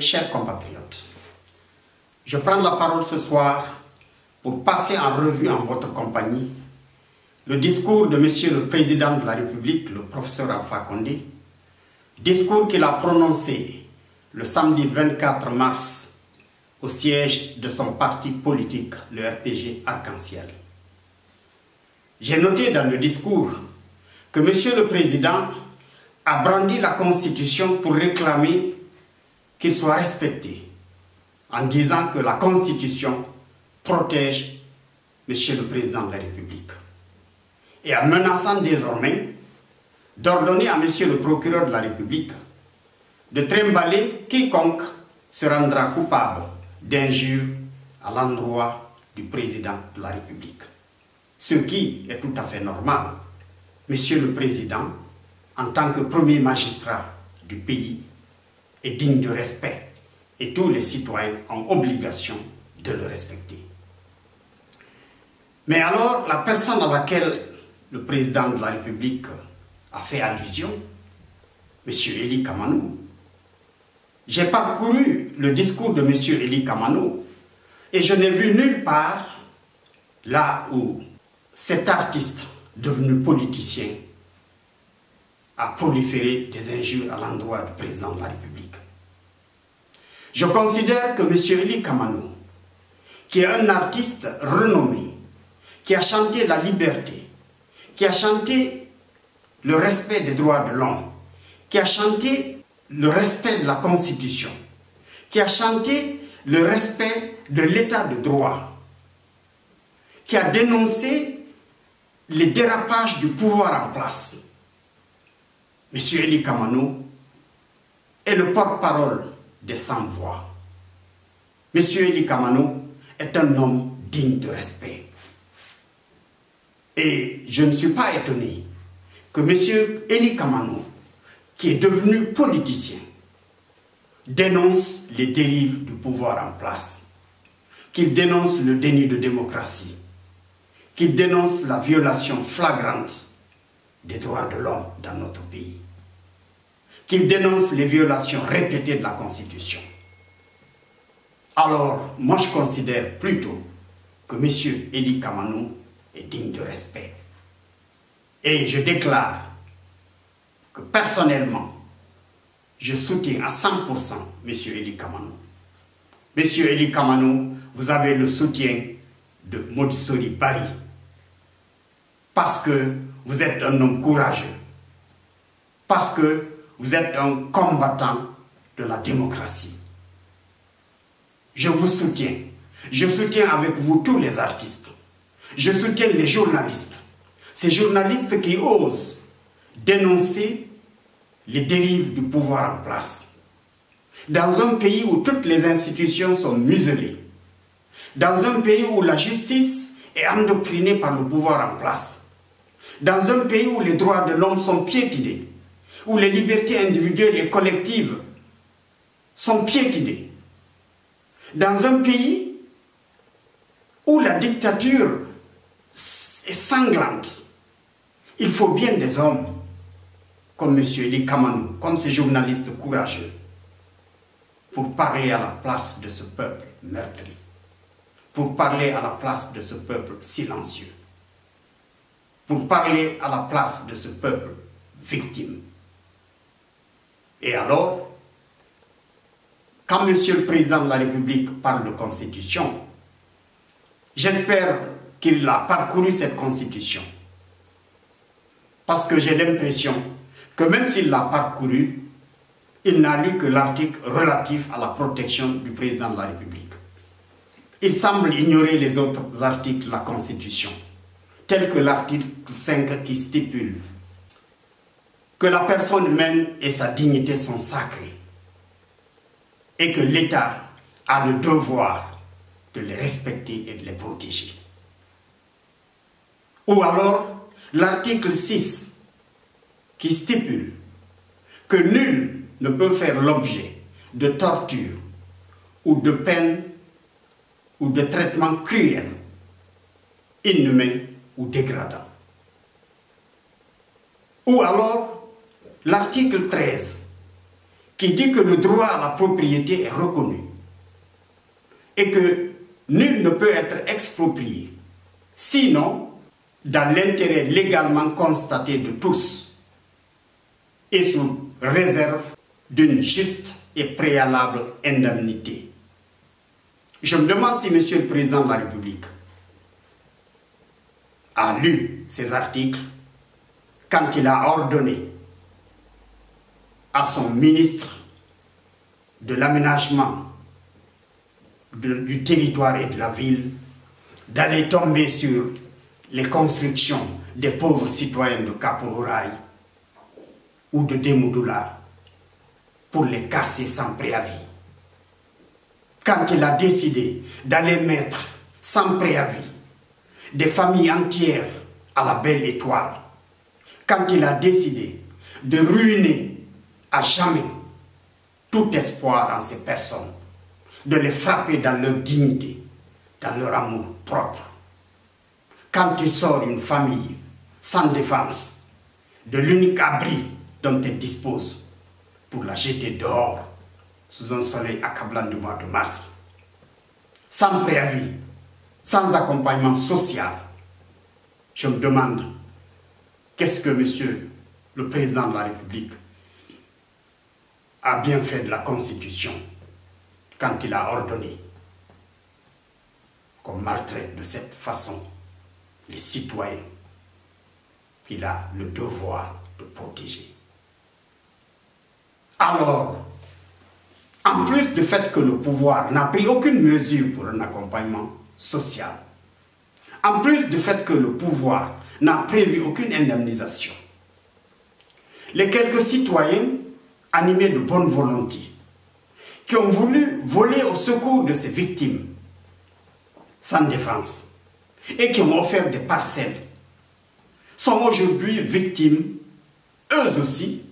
Chers compatriotes, je prends la parole ce soir pour passer en revue en votre compagnie le discours de Monsieur le Président de la République, le professeur Alpha Condé, discours qu'il a prononcé le samedi 24 mars au siège de son parti politique, le RPG Arc-en-Ciel. J'ai noté dans le discours que Monsieur le Président a brandi la Constitution pour réclamer qu'il soit respecté, en disant que la Constitution protège Monsieur le Président de la République, et en menaçant désormais d'ordonner à Monsieur le Procureur de la République de trimballer quiconque se rendra coupable d'injures à l'endroit du Président de la République. Ce qui est tout à fait normal. Monsieur le Président, en tant que premier magistrat du pays, est digne de respect et tous les citoyens ont obligation de le respecter. Mais alors, la personne à laquelle le Président de la République a fait allusion, M. Eli Kamanou, j'ai parcouru le discours de M. Eli Kamanou et je n'ai vu nulle part là où cet artiste devenu politicien a proliféré des injures à l'endroit du Président de la République. Je considère que M. Eli Kamanou, qui est un artiste renommé, qui a chanté la liberté, qui a chanté le respect des droits de l'homme, qui a chanté le respect de la Constitution, qui a chanté le respect de l'état de droit, qui a dénoncé les dérapages du pouvoir en place. M. Eli Kamanou est le porte-parole des sans-voix. M. Eli Kamanou est un homme digne de respect. Et je ne suis pas étonné que M. Eli Kamanou, qui est devenu politicien, dénonce les dérives du pouvoir en place, qu'il dénonce le déni de démocratie, qu'il dénonce la violation flagrante des droits de l'homme dans notre pays, qu'il dénonce les violations répétées de la Constitution. Alors, moi je considère plutôt que M. Eli Kamanou est digne de respect. Et je déclare que personnellement, je soutiens à 100% M. Eli Kamanou. M. Eli Kamanou, vous avez le soutien de Modsori Bari, parce que vous êtes un homme courageux, parce que vous êtes un combattant de la démocratie. Je vous soutiens. Je soutiens avec vous tous les artistes. Je soutiens les journalistes. Ces journalistes qui osent dénoncer les dérives du pouvoir en place. Dans un pays où toutes les institutions sont muselées, dans un pays où la justice est endoctrinée par le pouvoir en place, dans un pays où les droits de l'homme sont piétinés, où les libertés individuelles et collectives sont piétinées, dans un pays où la dictature est sanglante, il faut bien des hommes comme M. Eli Kamanou, comme ces journalistes courageux, pour parler à la place de ce peuple meurtri, pour parler à la place de ce peuple silencieux, pour parler à la place de ce peuple victime. Et alors, quand M. le Président de la République parle de Constitution, j'espère qu'il a parcouru cette Constitution. Parce que j'ai l'impression que même s'il l'a parcouru, il n'a lu que l'article relatif à la protection du Président de la République. Il semble ignorer les autres articles de la Constitution, tels que l'article 5 qui stipule que la personne humaine et sa dignité sont sacrées et que l'État a le devoir de les respecter et de les protéger. Ou alors l'article 6 qui stipule que nul ne peut faire l'objet de torture ou de peine ou de traitement cruel, inhumain ou dégradant. Ou alors l'article 13 qui dit que le droit à la propriété est reconnu et que nul ne peut être exproprié, sinon dans l'intérêt légalement constaté de tous et sous réserve d'une juste et préalable indemnité. Je me demande si Monsieur le Président de la République a lu ces articles quand il a ordonné à son ministre de l'aménagement du territoire et de la ville d'aller tomber sur les constructions des pauvres citoyens de Kapororaï ou de Demoudoula pour les casser sans préavis. Quand il a décidé d'aller mettre sans préavis des familles entières à la belle étoile, quand il a décidé de ruiner à jamais tout espoir en ces personnes, de les frapper dans leur dignité, dans leur amour propre. Quand il sort une famille sans défense de l'unique abri dont elle dispose pour la jeter dehors sous un soleil accablant du mois de mars, sans préavis, sans accompagnement social, je me demande qu'est-ce que Monsieur le Président de la République a bien fait de la Constitution quand il a ordonné qu'on maltraite de cette façon les citoyens qu'il a le devoir de protéger. Alors, en plus du fait que le pouvoir n'a pris aucune mesure pour un accompagnement social, en plus du fait que le pouvoir n'a prévu aucune indemnisation, les quelques citoyens animés de bonne volonté qui ont voulu voler au secours de ces victimes sans défense et qui ont offert des parcelles sont aujourd'hui victimes, eux aussi,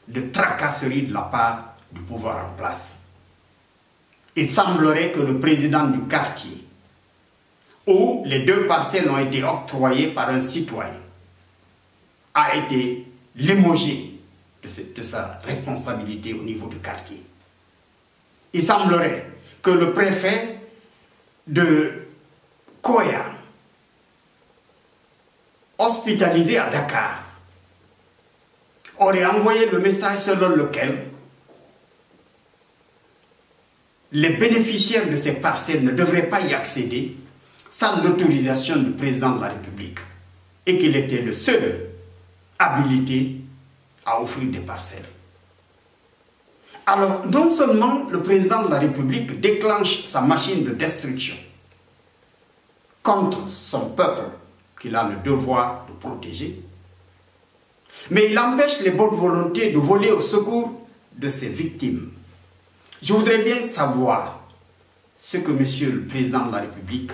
de tracasseries de la part du pouvoir en place. Il semblerait que le président du quartier, où les 2 parcelles ont été octroyées par un citoyen, a été limogé de sa responsabilité au niveau du quartier. Il semblerait que le préfet de Koya, hospitalisé à Dakar, aurait envoyé le message selon lequel les bénéficiaires de ces parcelles ne devraient pas y accéder sans l'autorisation du président de la République et qu'il était le seul habilité à offrir des parcelles. Alors, non seulement le président de la République déclenche sa machine de destruction contre son peuple qu'il a le devoir de protéger, mais il empêche les bonnes volontés de voler au secours de ses victimes. Je voudrais bien savoir ce que Monsieur le Président de la République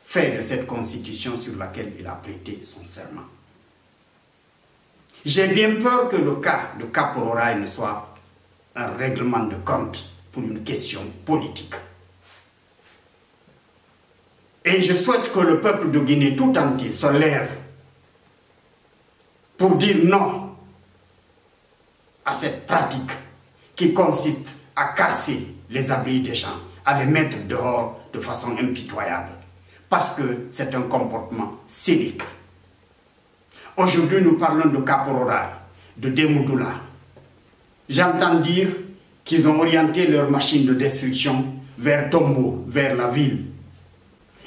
fait de cette constitution sur laquelle il a prêté son serment. J'ai bien peur que le cas de Kapororaï ne soit un règlement de compte pour une question politique. Et je souhaite que le peuple de Guinée tout entier se lève pour dire non à cette pratique qui consiste à casser les abris des gens, à les mettre dehors de façon impitoyable, parce que c'est un comportement cynique. Aujourd'hui, nous parlons de Kapororaï, de Demoudoula. J'entends dire qu'ils ont orienté leur machine de destruction vers Tombo, vers la ville.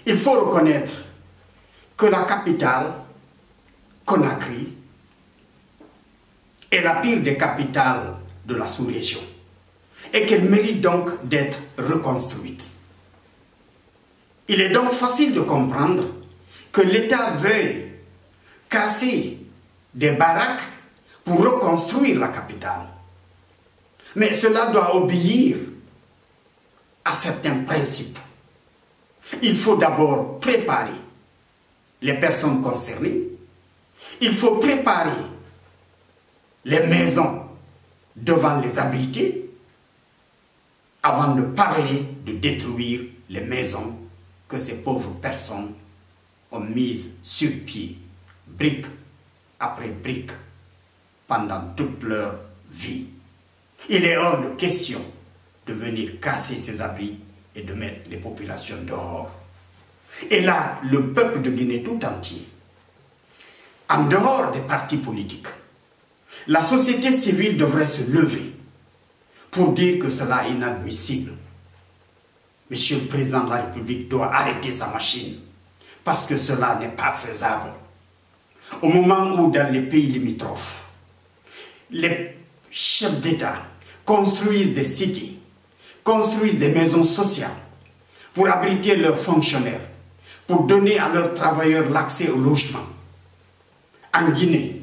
Il faut reconnaître que la capitale, Conakry, est la pire des capitales de la sous-région et qu'elle mérite donc d'être reconstruite. Il est donc facile de comprendre que l'État veuille casser des baraques pour reconstruire la capitale. Mais cela doit obéir à certains principes. Il faut d'abord préparer les personnes concernées. Il faut préparer les maisons devant les abriter avant de parler de détruire les maisons que ces pauvres personnes ont mises sur pied, brique après brique, pendant toute leur vie. Il est hors de question de venir casser ces abris et de mettre les populations dehors. Et là, le peuple de Guinée tout entier, en dehors des partis politiques, la société civile devrait se lever pour dire que cela est inadmissible. Monsieur le Président de la République doit arrêter sa machine parce que cela n'est pas faisable. Au moment où dans les pays limitrophes, les chefs d'État construisent des cités, construisent des maisons sociales pour abriter leurs fonctionnaires, pour donner à leurs travailleurs l'accès au logement. En Guinée,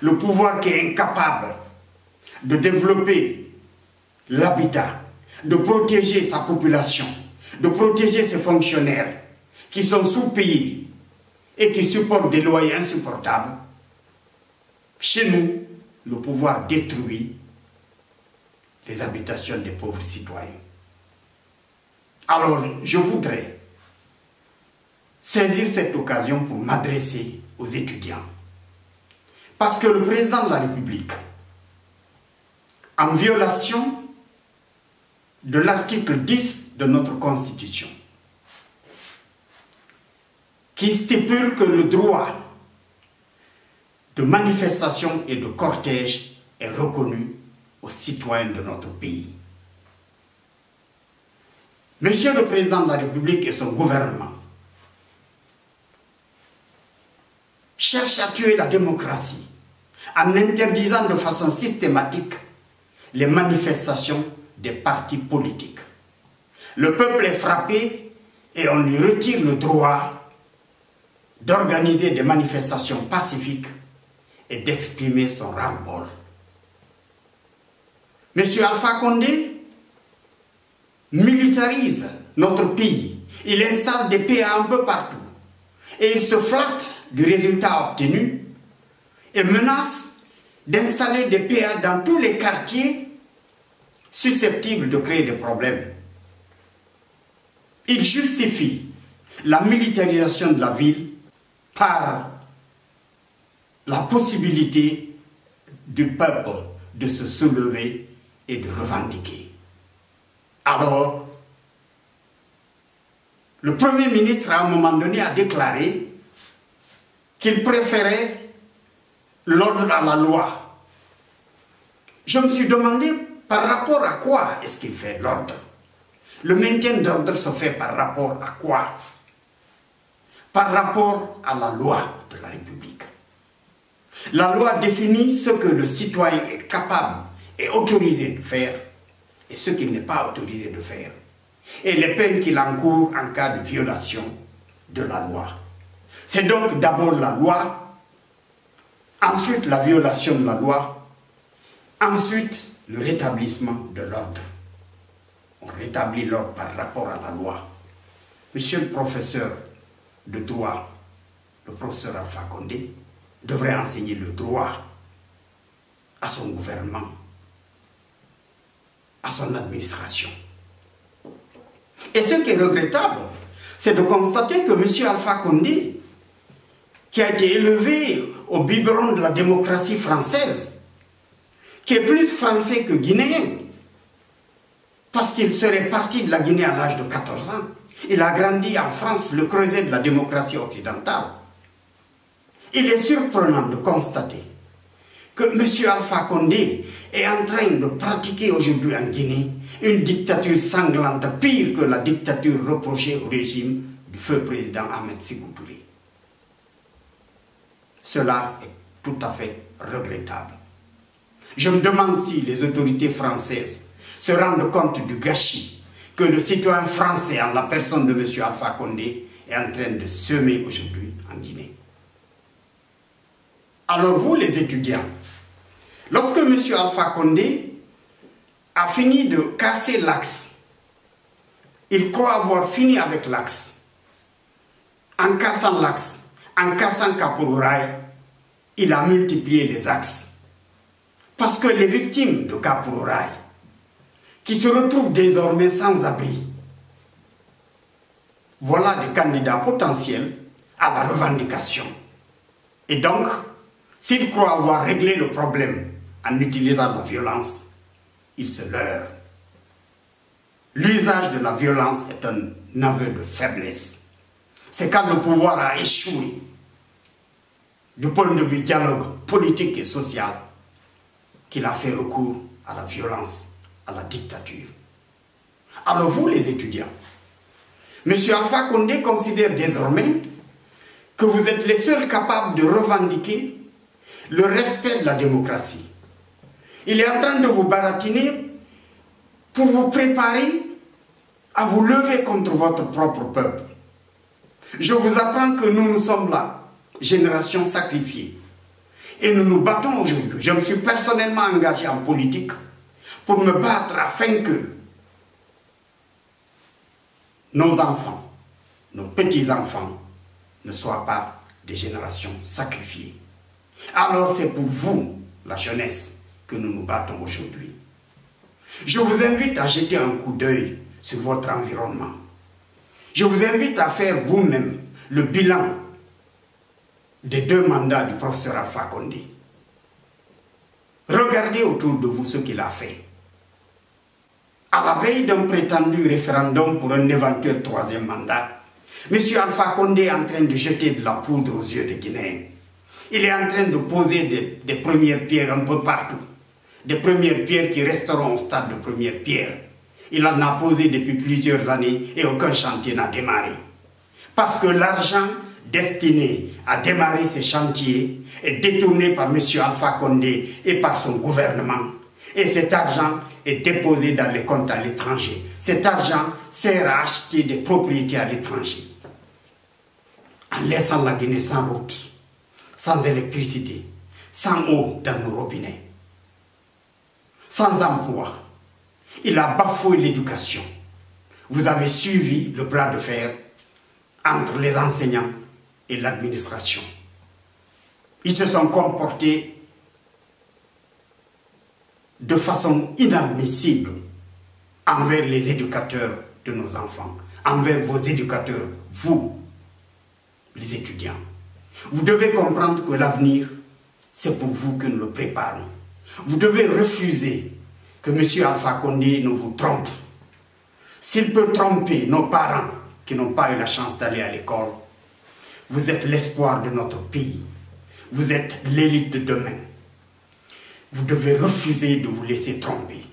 le pouvoir qui est incapable de développer l'habitat, de protéger sa population, de protéger ses fonctionnaires qui sont sous-payés et qui supportent des loyers insupportables, chez nous, le pouvoir détruit les habitations des pauvres citoyens. Alors, je voudrais saisir cette occasion pour m'adresser aux étudiants. Parce que le président de la République, en violation de l'article 10 de notre Constitution, qui stipule que le droit de manifestation et de cortège est reconnu aux citoyens de notre pays. Monsieur le Président de la République et son gouvernement cherchent à tuer la démocratie en interdisant de façon systématique les manifestations des partis politiques. Le peuple est frappé et on lui retire le droit d'organiser des manifestations pacifiques et d'exprimer son ras-le-bol. Monsieur Alpha Condé militarise notre pays. Il installe des PA un peu partout. Et il se flatte du résultat obtenu et menace d'installer des PA dans tous les quartiers susceptibles de créer des problèmes. Il justifie la militarisation de la ville par la possibilité du peuple de se soulever et de revendiquer. Alors, le Premier ministre, à un moment donné, a déclaré qu'il préférait l'ordre à la loi. Je me suis demandé par rapport à quoi est-ce qu'il fait l'ordre. Le maintien d'ordre se fait par rapport à quoi? Par rapport à la loi de la République. La loi définit ce que le citoyen est capable et autorisé de faire et ce qu'il n'est pas autorisé de faire. Et les peines qu'il encourt en cas de violation de la loi. C'est donc d'abord la loi, ensuite la violation de la loi, ensuite le rétablissement de l'ordre. On rétablit l'ordre par rapport à la loi. Monsieur le professeur de droit, le professeur Alpha Condé, devrait enseigner le droit à son gouvernement, à son administration. Et ce qui est regrettable, c'est de constater que M. Alpha Condé, qui a été élevé au biberon de la démocratie française, qui est plus français que guinéen, parce qu'il serait parti de la Guinée à l'âge de 14 ans, il a grandi en France, le creuset de la démocratie occidentale. Il est surprenant de constater que M. Alpha Condé est en train de pratiquer aujourd'hui en Guinée une dictature sanglante, pire que la dictature reprochée au régime du feu président Ahmed Sékou Touré. Cela est tout à fait regrettable. Je me demande si les autorités françaises se rendent compte du gâchis que le citoyen français, en la personne de M. Alpha Condé, est en train de semer aujourd'hui en Guinée. Alors vous, les étudiants, lorsque M. Alpha Condé a fini de casser l'axe, il croit avoir fini avec l'axe. En cassant l'axe, en cassant Kaporouraï, il a multiplié les axes. Parce que les victimes de Kaporouraï, qui se retrouvent désormais sans abri, voilà des candidats potentiels à la revendication. Et donc, s'ils croient avoir réglé le problème en utilisant la violence, ils se leurrent. L'usage de la violence est un aveu de faiblesse. C'est quand le pouvoir a échoué du point de vue dialogue politique et social qu'il a fait recours à la violence, à la dictature. Alors vous les étudiants, M. Alpha Condé considère désormais que vous êtes les seuls capables de revendiquer le respect de la démocratie. Il est en train de vous baratiner pour vous préparer à vous lever contre votre propre peuple. Je vous apprends que nous sommes là, génération sacrifiée. Et nous nous battons aujourd'hui. Je me suis personnellement engagé en politique pour me battre afin que nos enfants, nos petits-enfants ne soient pas des générations sacrifiées. Alors c'est pour vous, la jeunesse, que nous nous battons aujourd'hui. Je vous invite à jeter un coup d'œil sur votre environnement. Je vous invite à faire vous-même le bilan des 2 mandats du professeur Alpha Condé. Regardez autour de vous ce qu'il a fait. À la veille d'un prétendu référendum pour un éventuel 3e mandat, M. Alpha Condé est en train de jeter de la poudre aux yeux des Guinéens. Il est en train de poser des premières pierres un peu partout. Des premières pierres qui resteront au stade de première pierre. Il en a posé depuis plusieurs années et aucun chantier n'a démarré. Parce que l'argent destiné à démarrer ces chantiers est détourné par M. Alpha Condé et par son gouvernement. Et cet argent est déposé dans les comptes à l'étranger. Cet argent sert à acheter des propriétés à l'étranger. En laissant la Guinée sans route, sans électricité, sans eau dans nos robinets, sans emploi, il a bafoué l'éducation. Vous avez suivi le bras de fer entre les enseignants et l'administration. Ils se sont comportés de façon inadmissible envers les éducateurs de nos enfants, envers vos éducateurs, vous, les étudiants. Vous devez comprendre que l'avenir, c'est pour vous que nous le préparons. Vous devez refuser que M. Alpha Condé ne vous trompe. S'il peut tromper nos parents qui n'ont pas eu la chance d'aller à l'école, vous êtes l'espoir de notre pays. Vous êtes l'élite de demain. Vous devez refuser de vous laisser tromper.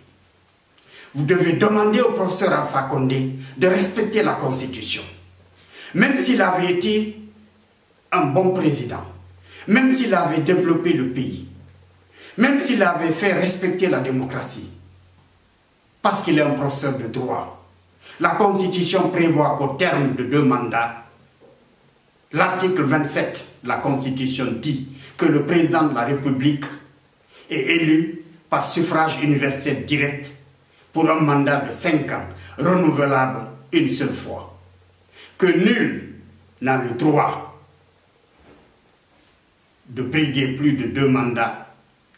Vous devez demander au professeur Alpha Condé de respecter la Constitution. Même s'il avait été un bon président, même s'il avait développé le pays, même s'il avait fait respecter la démocratie, parce qu'il est un professeur de droit. La Constitution prévoit qu'au terme de 2 mandats, l'article 27 de la Constitution dit que le président de la République est élu par suffrage universel direct pour un mandat de 5 ans, renouvelable une seule fois. Que nul n'a le droit de briguer plus de 2 mandats,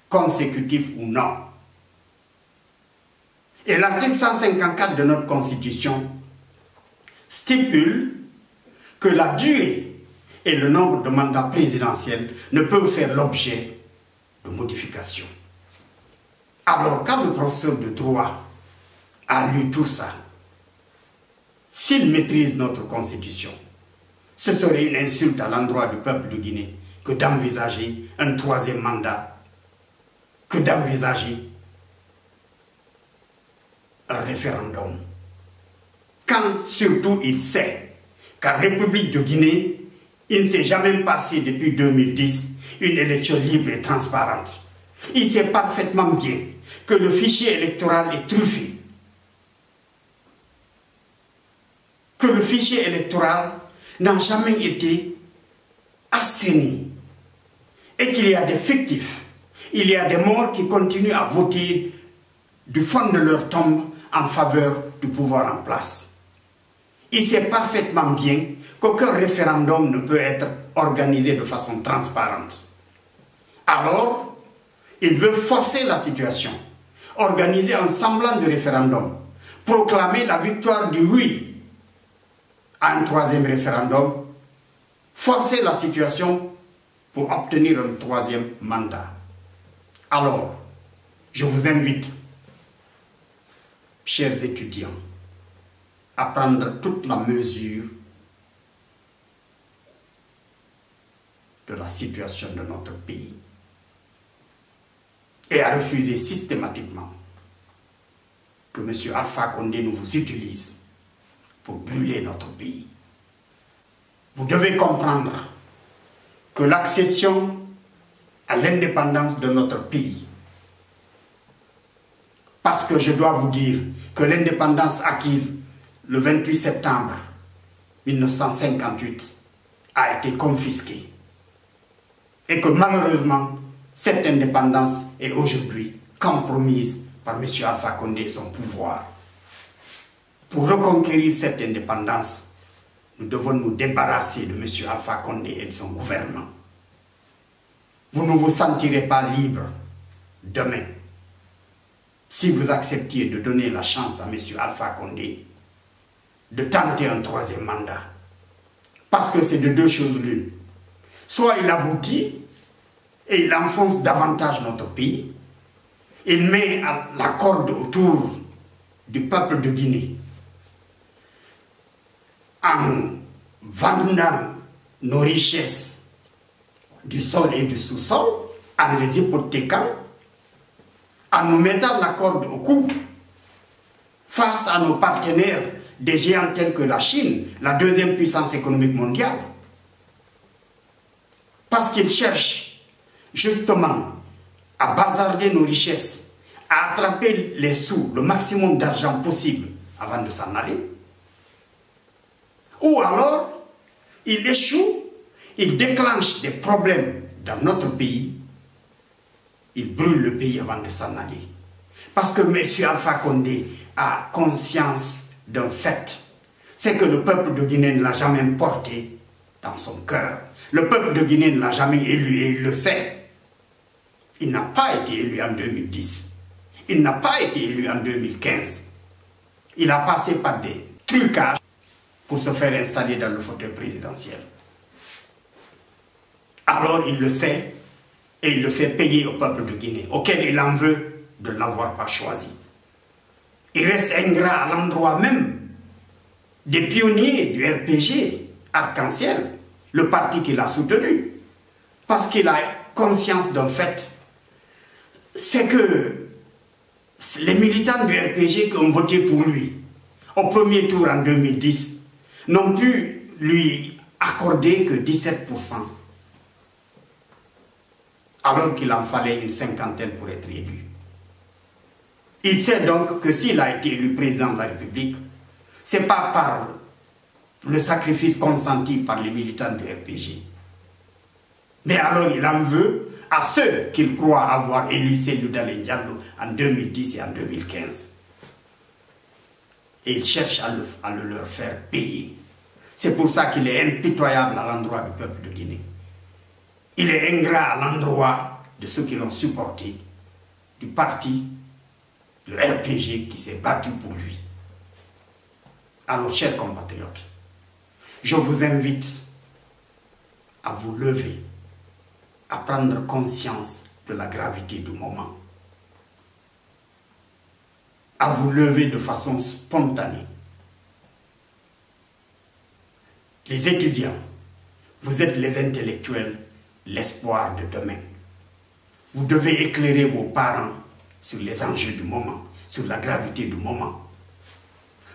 consécutifs ou non. Et l'article 154 de notre Constitution stipule que la durée et le nombre de mandats présidentiels ne peuvent faire l'objet de modifications. Alors, quand le professeur de droit a lu tout ça, s'il maîtrise notre Constitution, ce serait une insulte à l'endroit du peuple de Guinée que d'envisager un 3e mandat, que d'envisager un référendum. Quand surtout il sait qu'en République de Guinée, il ne s'est jamais passé depuis 2010 une élection libre et transparente. Il sait parfaitement bien que le fichier électoral est truffé. Que le fichier électoral n'a jamais été assaini. Et qu'il y a des fictifs. Il y a des morts qui continuent à voter du fond de leur tombe en faveur du pouvoir en place. Il sait parfaitement bien qu'aucun référendum ne peut être organisé de façon transparente. Alors, il veut forcer la situation, organiser un semblant de référendum, proclamer la victoire du oui à un 3e référendum, forcer la situation pour obtenir un 3e mandat. Alors, je vous invite chers étudiants, à prendre toute la mesure de la situation de notre pays et à refuser systématiquement que M. Alpha Condé nous vous utilise pour brûler notre pays. Vous devez comprendre que l'accession à l'indépendance de notre pays, parce que je dois vous dire que l'indépendance acquise le 28 septembre 1958 a été confisquée et que malheureusement, cette indépendance est aujourd'hui compromise par M. Alpha Condé et son pouvoir. Pour reconquérir cette indépendance, nous devons nous débarrasser de M. Alpha Condé et de son gouvernement. Vous ne vous sentirez pas libre demain si vous acceptiez de donner la chance à M. Alpha Condé de tenter un troisième mandat. Parce que c'est de deux choses l'une. Soit il aboutit et il enfonce davantage notre pays, il met la corde autour du peuple de Guinée en vendant nos richesses du sol et du sous-sol, en les hypothéquant, en nous mettant la corde au cou face à nos partenaires, des géants tels que la Chine, la deuxième puissance économique mondiale, parce qu'ils cherchent justement à bazarder nos richesses, à attraper les sous, le maximum d'argent possible avant de s'en aller. Ou alors, ils échouent, ils déclenchent des problèmes dans notre pays, ils brûlent le pays avant de s'en aller. Parce que M. Alpha Condé a conscience d'un fait, c'est que le peuple de Guinée ne l'a jamais porté dans son cœur. Le peuple de Guinée ne l'a jamais élu et il le sait. Il n'a pas été élu en 2010. Il n'a pas été élu en 2015. Il a passé par des trucages pour se faire installer dans le fauteuil présidentiel. Alors il le sait et il le fait payer au peuple de Guinée, auquel il en veut de ne l'avoir pas choisi. Il reste ingrat à l'endroit même des pionniers du RPG, Arc-en-Ciel, le parti qu'il a soutenu. Parce qu'il a conscience d'un fait, c'est que les militants du RPG qui ont voté pour lui au premier tour en 2010 n'ont pu lui accorder que 17%, alors qu'il en fallait une cinquantaine pour être élu. Il sait donc que s'il a été élu président de la République, ce n'est pas par le sacrifice consenti par les militants du RPG. Mais alors il en veut à ceux qu'il croit avoir élu Cellou Dalein Diallo en 2010 et en 2015. Et il cherche à le leur faire payer. C'est pour ça qu'il est impitoyable à l'endroit du peuple de Guinée. Il est ingrat à l'endroit de ceux qui l'ont supporté, du parti, le RPG qui s'est battu pour lui. Alors, chers compatriotes, je vous invite à vous lever, à prendre conscience de la gravité du moment, à vous lever de façon spontanée. Les étudiants, vous êtes les intellectuels, l'espoir de demain. Vous devez éclairer vos parents sur les enjeux du moment, sur la gravité du moment.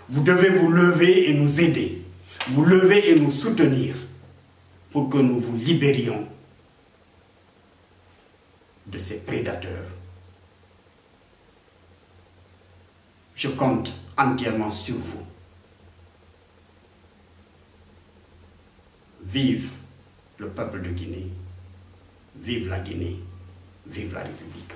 Vous devez vous lever et nous aider, vous lever et nous soutenir pour que nous vous libérions de ces prédateurs. Je compte entièrement sur vous. Vive le peuple de Guinée, vive la Guinée, vive la République.